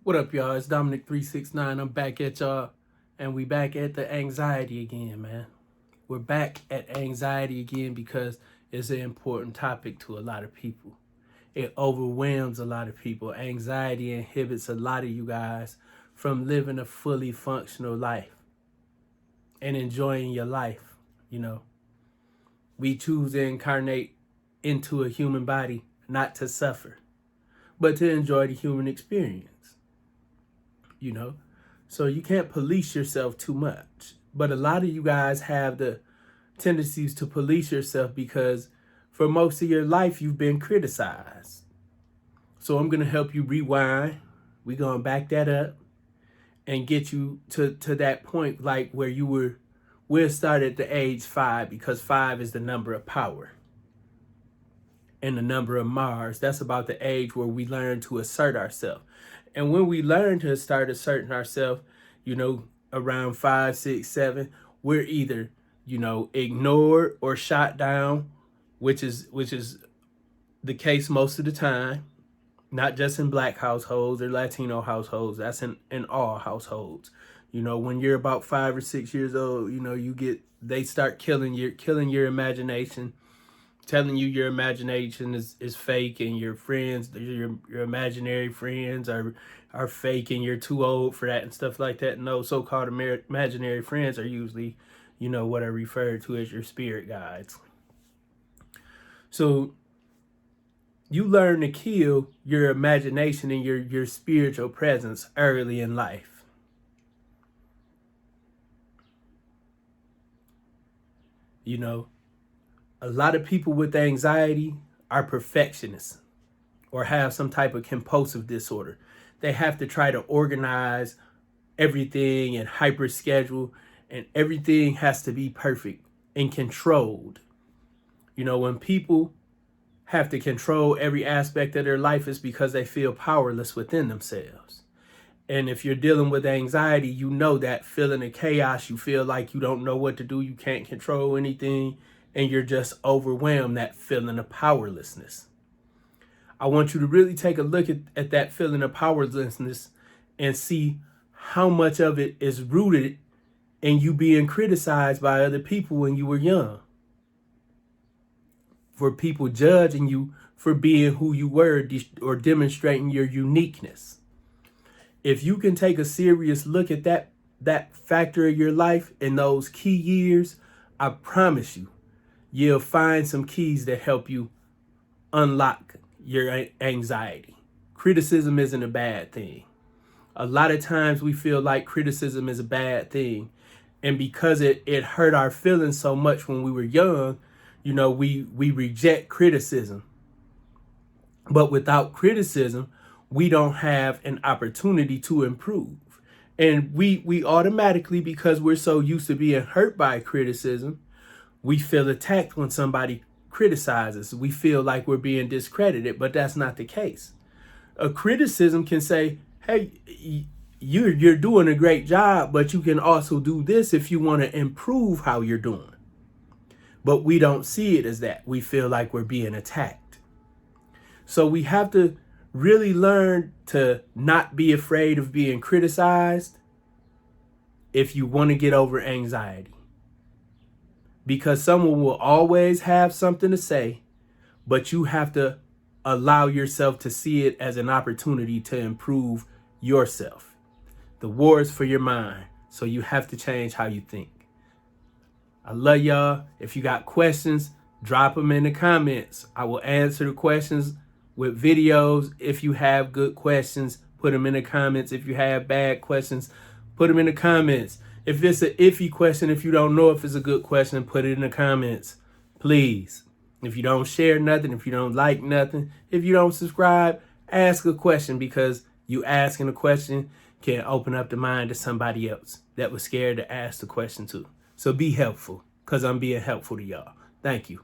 What up, y'all? It's Dominic369. I'm back at y'all, and we back at the anxiety again, man. We're back at anxiety again because it's an important topic to a lot of people. It overwhelms a lot of people. Anxiety inhibits a lot of you guys from living a fully functional life and enjoying your life. You know, we choose to incarnate into a human body not to suffer, but to enjoy the human experience. You know, so you can't police yourself too much. But a lot of you guys have the tendencies to police yourself because for most of your life you've been criticized. So I'm going to help you rewind. We're going to back that up and get you to that point like where we'll start at the age 5, because 5 is the number of power. And the number of Mars, that's about the age where we learn to assert ourselves. And when we learn to start asserting ourselves, around 5, 6, 7, we're either, ignored or shot down, which is the case most of the time, not just in Black households or Latino households. That's in all households. When you're about 5 or 6 years old, they start killing your imagination, telling you your imagination is fake, and your friends, your imaginary friends are fake, and you're too old for that and stuff like that. And those so-called imaginary friends are usually, what are referred to as your spirit guides. So you learn to kill your imagination and your spiritual presence early in life. A lot of people with anxiety are perfectionists or have some type of compulsive disorder. They have to try to organize everything and hyper schedule, and everything has to be perfect and controlled. When people have to control every aspect of their life, it's because they feel powerless within themselves. And if you're dealing with anxiety, that feeling of chaos, you feel like you don't know what to do, you can't control anything, and you're just overwhelmed, that feeling of powerlessness. I want you to really take a look at that feeling of powerlessness and see how much of it is rooted in you being criticized by other people when you were young. For people judging you for being who you were or demonstrating your uniqueness. If you can take a serious look at that factor of your life in those key years, I promise you'll find some keys that help you unlock your anxiety. Criticism isn't a bad thing. A lot of times we feel like criticism is a bad thing. And because it hurt our feelings so much when we were young, we reject criticism. But without criticism, we don't have an opportunity to improve. And we automatically, because we're so used to being hurt by criticism, we feel attacked when somebody criticizes. We feel like we're being discredited, but that's not the case. A criticism can say, hey, you're doing a great job, but you can also do this if you want to improve how you're doing. But we don't see it as that. We feel like we're being attacked. So we have to really learn to not be afraid of being criticized if you want to get over anxiety. Because someone will always have something to say, but you have to allow yourself to see it as an opportunity to improve yourself. The war is for your mind, so you have to change how you think. I love y'all. If you got questions, drop them in the comments. I will answer the questions with videos. If you have good questions, put them in the comments. If you have bad questions, put them in the comments. If it's an iffy question, if you don't know if it's a good question, put it in the comments, please. If you don't share nothing, if you don't like nothing, if you don't subscribe, ask a question, because you asking a question can open up the mind to somebody else that was scared to ask the question to. So be helpful, because I'm being helpful to y'all. Thank you.